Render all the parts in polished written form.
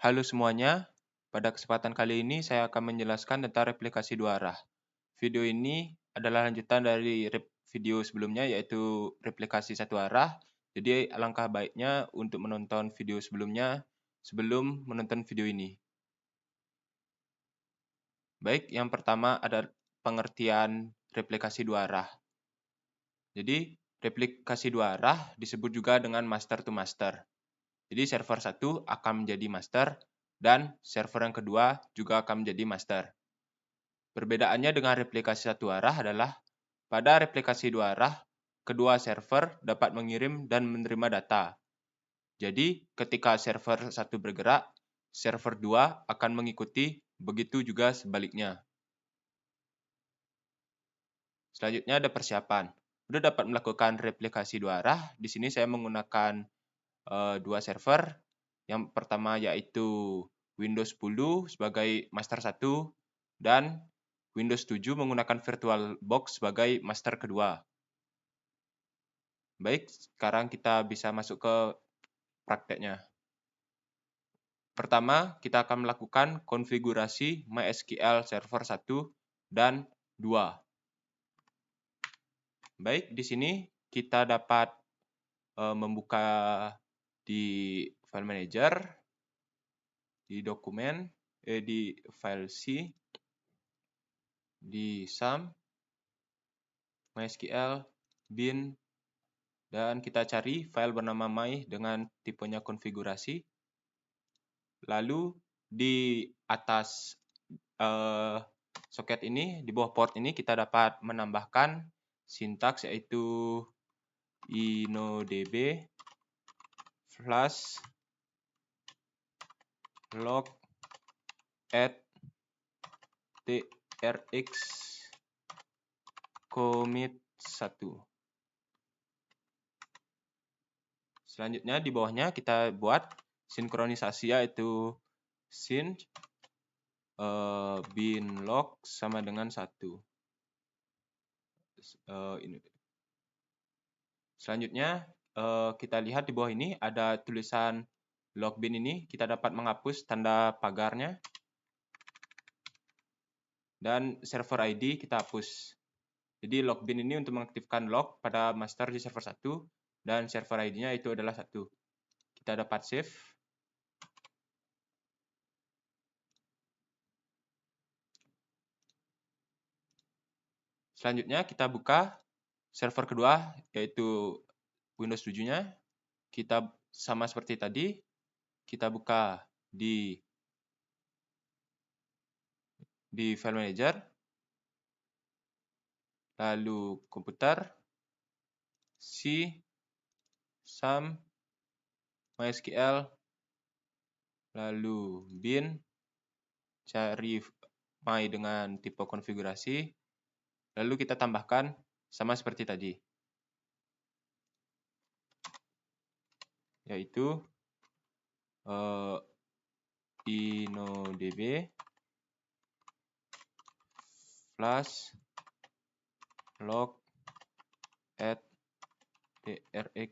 Halo semuanya, pada kesempatan kali ini saya akan menjelaskan tentang replikasi dua arah. Video ini adalah lanjutan dari video sebelumnya yaitu replikasi satu arah. Jadi alangkah baiknya untuk menonton video sebelumnya sebelum menonton video ini. Baik, yang pertama ada pengertian replikasi dua arah. Jadi replikasi dua arah disebut juga dengan master to master. Jadi server 1 akan menjadi master dan server yang kedua juga akan menjadi master. Perbedaannya dengan replikasi satu arah adalah pada replikasi dua arah, kedua server dapat mengirim dan menerima data. Jadi ketika server 1 bergerak, server 2 akan mengikuti, begitu juga sebaliknya. Selanjutnya ada persiapan. Sudah dapat melakukan replikasi dua arah. Di sini saya menggunakan dua server. Yang pertama yaitu Windows 10 sebagai master 1 dan Windows 7 menggunakan VirtualBox sebagai master kedua. Baik, sekarang kita bisa masuk ke prakteknya. Pertama, kita akan melakukan konfigurasi MySQL Server 1 dan 2. Baik, di sini kita dapat membuka di file manager, di dokumen, di file C, di sum, MySQL, bin, dan kita cari file bernama my dengan tipenya konfigurasi. Lalu di atas soket ini, di bawah port ini kita dapat menambahkan sintaks yaitu inodb flash log add trx commit 1. Selanjutnya di bawahnya kita buat sinkronisasi yaitu sync bin log sama dengan 1. Selanjutnya kita lihat di bawah ini ada tulisan logbin ini, kita dapat menghapus tanda pagarnya. Dan server ID kita hapus. Jadi logbin ini untuk mengaktifkan log pada master di server 1 dan server ID-nya itu adalah 1. Kita dapat save. Selanjutnya kita buka server kedua yaitu Windows 7-nya. Kita sama seperti tadi, kita buka di file manager, lalu komputer, C, sum, MySQL, lalu bin, cari my dengan tipe konfigurasi, lalu kita tambahkan sama seperti tadi, yaitu inodb flash log add trx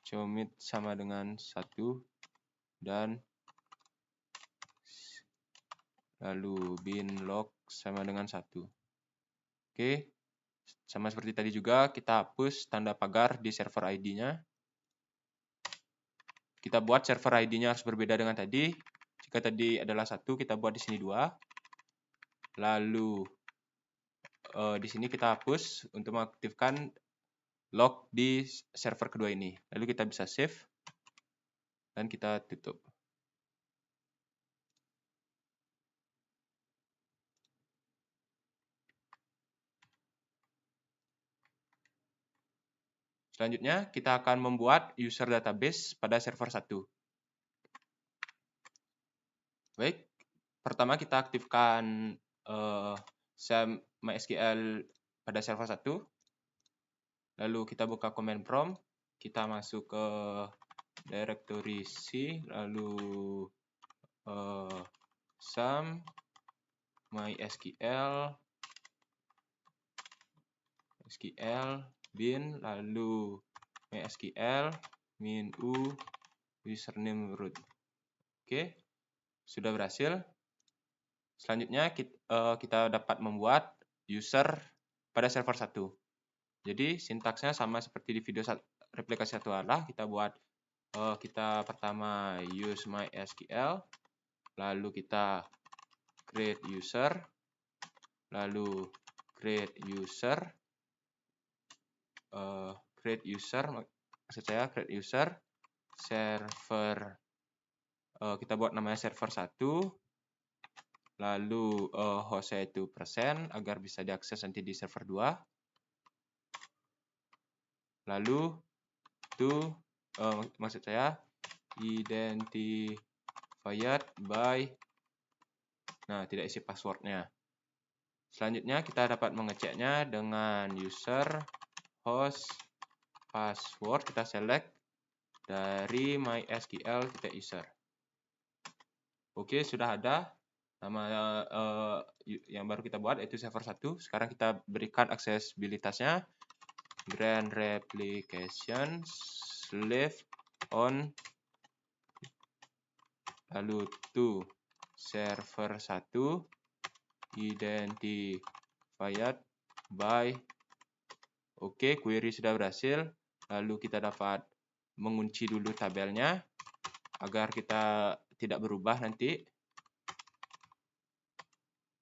commit sama dengan 1 dan lalu bin log sama dengan 1. Oke, sama seperti tadi juga kita hapus tanda pagar di server ID-nya. Kita buat server ID-nya harus berbeda dengan tadi. Jika tadi adalah 1, kita buat di sini 2. Lalu di sini kita hapus untuk mengaktifkan log di server kedua ini. Lalu kita bisa save dan kita tutup. Selanjutnya, kita akan membuat user database pada server 1. Baik, pertama kita aktifkan MySQL pada server 1. Lalu kita buka command prompt, kita masuk ke directory C, lalu sum MySQL bin, lalu MySQL min u username root. Oke, sudah berhasil. Selanjutnya kita dapat membuat user pada server 1. Jadi sintaksnya sama seperti di video replikasi satu arah. Kita buat kita pertama use MySQL, lalu kita create user, lalu create user, maksud saya create user server, kita buat namanya server 1, lalu hostnya itu % agar bisa diakses nanti di server 2, lalu maksud saya identified by, nah tidak isi passwordnya. Selanjutnya kita dapat mengeceknya dengan user host password, kita select dari mysql.user. Oke, sudah ada nama yang baru kita buat, yaitu server 1. Sekarang kita berikan aksesibilitasnya grand replication slave on, lalu to server 1 identified by. Oke, query sudah berhasil. Lalu kita dapat mengunci dulu tabelnya agar kita tidak berubah nanti.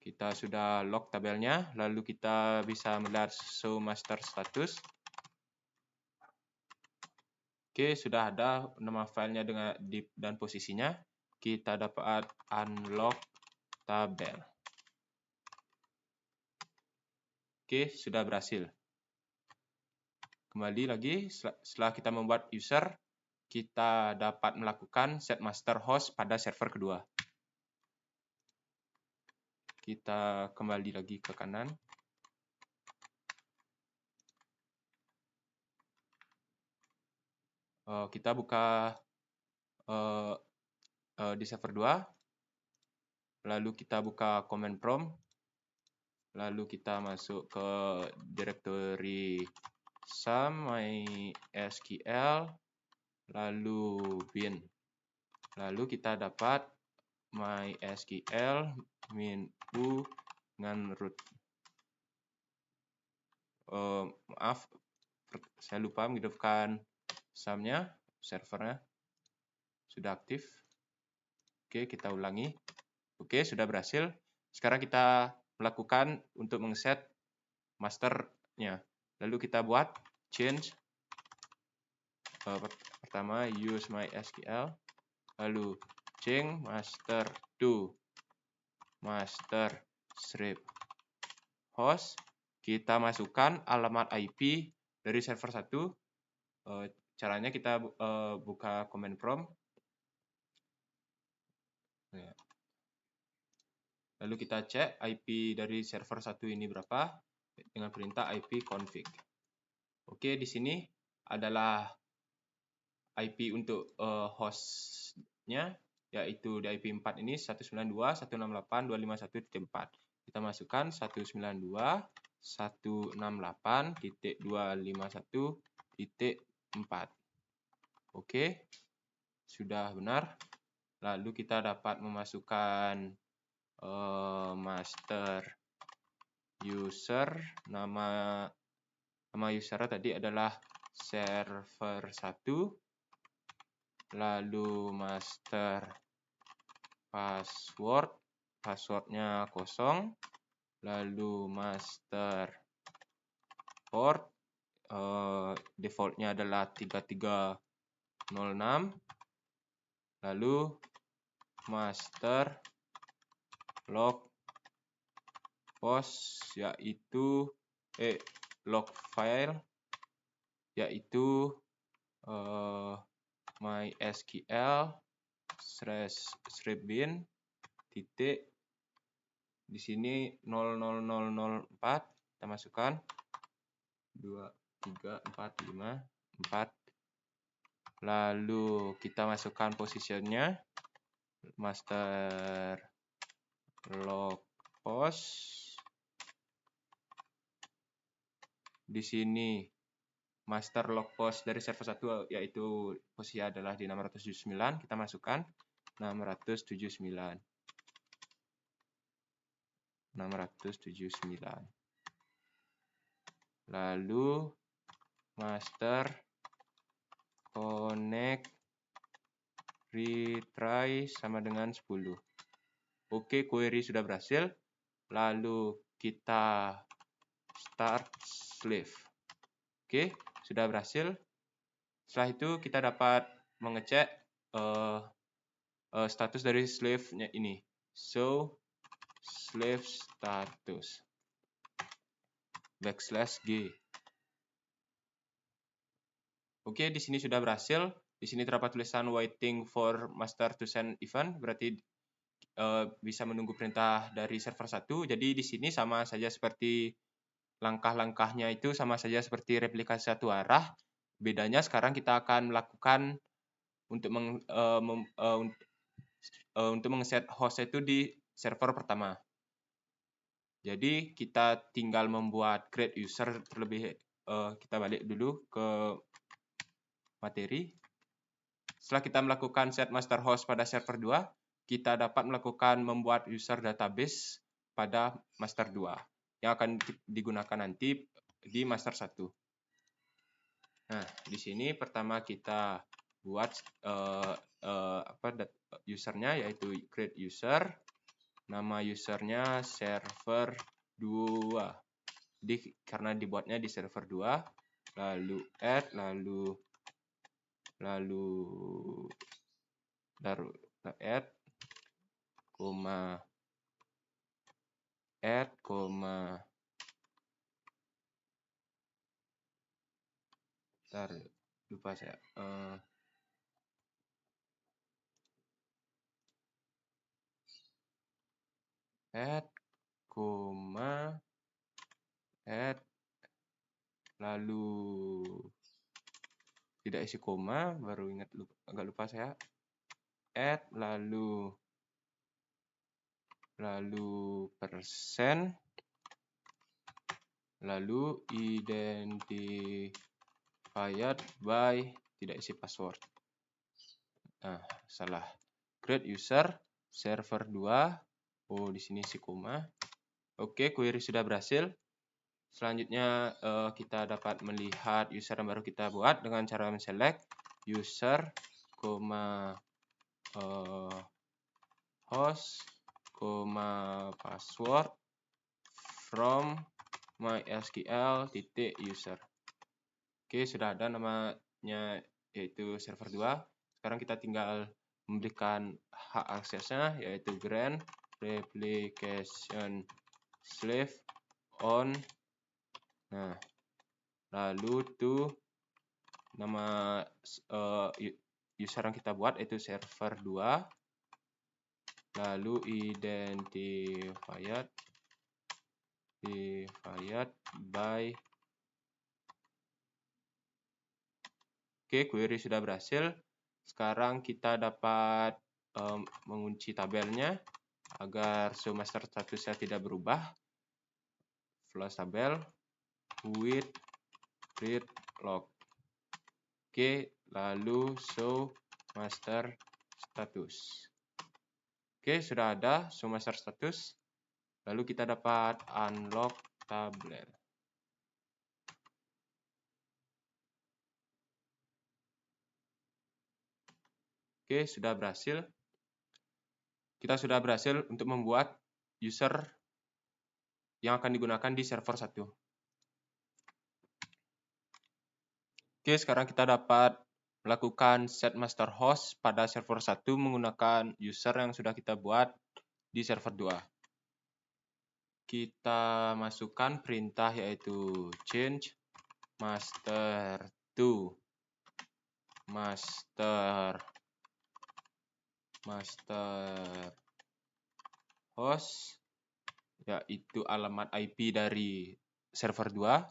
Kita sudah lock tabelnya, lalu kita bisa melihat show master status. Oke, sudah ada nama filenya dan posisinya. Kita dapat unlock tabel. Oke, sudah berhasil. Kembali lagi, setelah kita membuat user, kita dapat melakukan set master host pada server kedua. Kita kembali lagi ke kanan. Kita buka di server 2. Lalu kita buka command prompt. Lalu kita masuk ke directory sum mysql, lalu bin. Lalu kita dapat mysql -u dengan root. Maaf, saya lupa menghidupkan sumnya, servernya sudah aktif. Oke, kita ulangi. Oke, sudah berhasil. Sekarang kita melakukan untuk mengset masternya. Lalu kita buat change. Pertama use mysql, lalu change master to master strip host. Kita masukkan alamat IP dari server 1. Caranya kita buka command prompt. Lalu kita cek IP dari server 1 ini berapa dengan perintah ipconfig. Oke, di sini adalah IP untuk hostnya, yaitu di IP 4 ini 192.168.251.4. Kita masukkan 192.168.251.4. Oke, sudah benar. Lalu kita dapat memasukkan master user, nama user tadi adalah server 1, lalu master passwordnya 0, lalu master port defaultnya adalah 3306, lalu master log post yaitu log file yaitu mysql/bin titik di sini 00004, kita masukkan 2 3 4 5 4, lalu kita masukkan positionnya master log post. Di sini master log post dari server 1 yaitu posisinya adalah di 679, kita masukkan 679. Lalu master connect retry sama dengan 10. Oke, query sudah berhasil. Lalu kita start slave. Oke, sudah berhasil. Setelah itu kita dapat mengecek status dari slave-nya ini. So, slave status \g. Oke, di sini sudah berhasil. Di sini terdapat tulisan waiting for master to send event, berarti bisa menunggu perintah dari server 1. Jadi di sini sama saja seperti langkah-langkahnya itu sama saja seperti replikasi satu arah. Bedanya sekarang kita akan melakukan untuk meng-set host itu di server pertama. Jadi kita tinggal membuat create user terlebih. Kita balik dulu ke materi. Setelah kita melakukan set master host pada server 2, kita dapat melakukan membuat user database pada master 2 yang akan digunakan nanti di master 1. Nah, di sini pertama kita buat usernya, yaitu create user. Nama usernya server 2. Jadi karena dibuatnya di server 2, lalu add, lalu add, lupa saya. Add, lalu tidak isi koma, baru ingat, agak lupa saya. Add, lalu persen, lalu identified by, tidak isi password. Nah, salah. Create user server 2. Oh, di sini isi koma. Oke, query sudah berhasil. Selanjutnya kita dapat melihat user yang baru kita buat dengan cara men-select user, host, password from mysql.user. Oke, sudah ada namanya yaitu server 2. Sekarang kita tinggal memberikan hak aksesnya yaitu grant replication slave on. Nah, lalu nama user yang kita buat yaitu server 2. Lalu identified by. Oke, query sudah berhasil. Sekarang kita dapat mengunci tabelnya agar master statusnya tidak berubah. Flash tabel with read log. Oke, lalu show master status. Oke, sudah ada show master status. Lalu kita dapat unlock tabel. Oke, sudah berhasil. Kita sudah berhasil untuk membuat user yang akan digunakan di server 1. Oke, sekarang kita dapat melakukan set master host pada server 1 menggunakan user yang sudah kita buat di server 2. Kita masukkan perintah yaitu change master to master host, yaitu alamat IP dari server 2.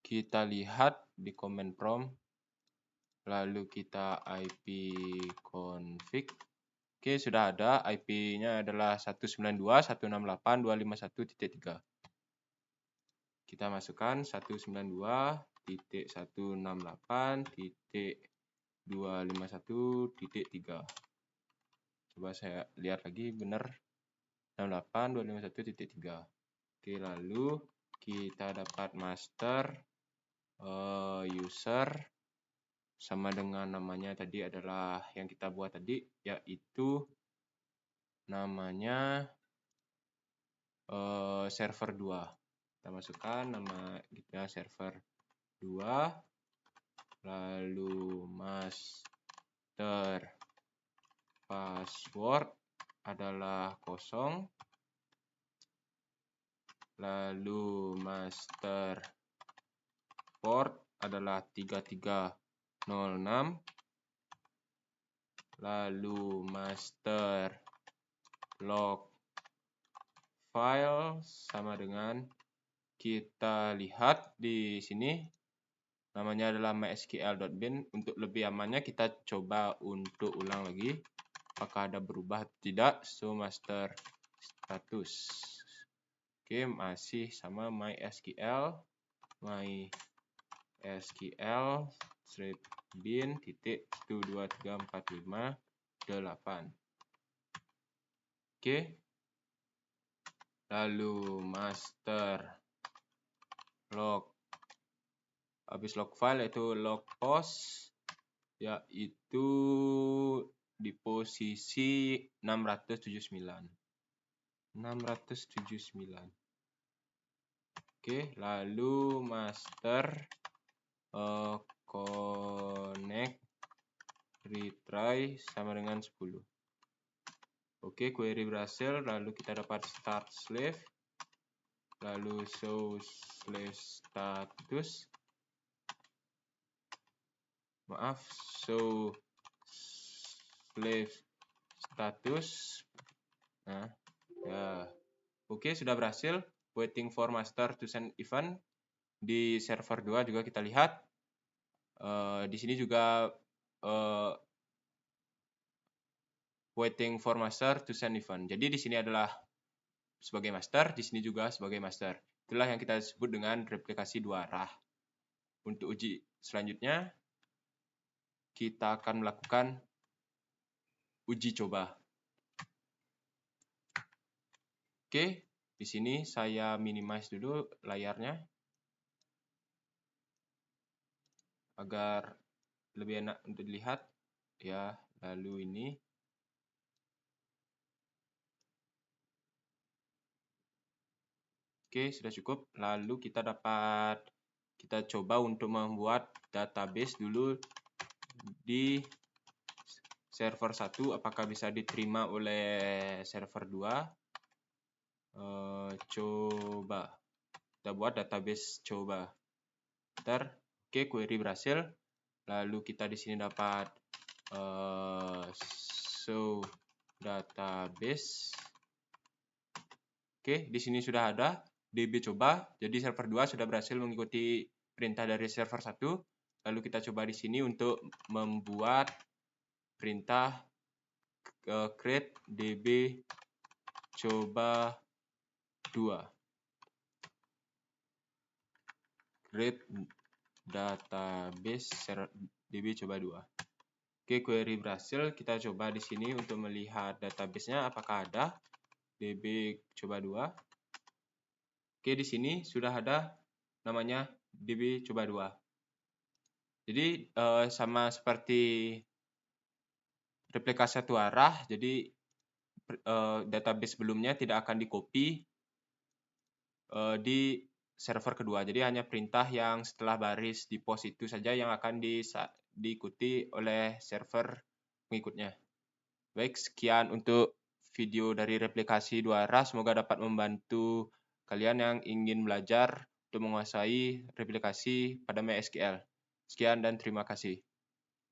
Kita lihat di command prompt, lalu kita IP config. Oke, sudah ada. IP-nya adalah 192.168.251.3. Kita masukkan 192 2.168.251.3. Coba saya lihat lagi, benar 68.251.3. Oke, lalu kita dapat master user sama dengan namanya tadi adalah yang kita buat tadi, yaitu namanya server 2. Kita masukkan nama kita server 2, lalu master password adalah 0, lalu master port adalah 3306, lalu master log file sama dengan kita lihat di sini namanya adalah mysql.bin. Untuk lebih amannya kita coba untuk ulang lagi apakah ada berubah atau tidak. So master status, oke, masih sama mysql bin titik 12345.8. Oke, lalu master log, habis log file yaitu log post, yaitu di posisi 679. Oke, lalu master connect retry sama dengan 10. Oke, query berhasil, lalu kita dapat start slave, lalu show slave status, show slave status. Nah, ya. Oke, sudah berhasil. Waiting for master to send event. Di server 2 juga kita lihat. Di sini juga waiting for master to send event. Jadi di sini adalah sebagai master, di sini juga sebagai master. Itulah yang kita sebut dengan replikasi 2 arah. Untuk uji selanjutnya, kita akan melakukan uji coba. Oke, di sini saya minimize dulu layarnya agar lebih enak untuk dilihat. Ya, lalu ini. Oke, sudah cukup. Lalu kita coba untuk membuat database dulu di server 1. Apakah bisa diterima oleh server 2? Coba. Kita buat database coba. Bentar. Oke, query berhasil. Lalu kita di sini dapat show database. Oke, di sini sudah ada DB coba. Jadi server 2 sudah berhasil mengikuti perintah dari server 1. Lalu kita coba di sini untuk membuat perintah create DB coba 2. Create database DB coba 2. Oke, query berhasil. Kita coba di sini untuk melihat database-nya apakah ada DB coba 2. Oke, di sini sudah ada namanya DB coba 2. Jadi sama seperti replikasi 1 arah, jadi database sebelumnya tidak akan di-copy di server kedua. Jadi hanya perintah yang setelah baris di pos itu saja yang akan diikuti oleh server pengikutnya. Baik, sekian untuk video dari replikasi 2 arah. Semoga dapat membantu kalian yang ingin belajar untuk menguasai replikasi pada MySQL. Sekian dan terima kasih.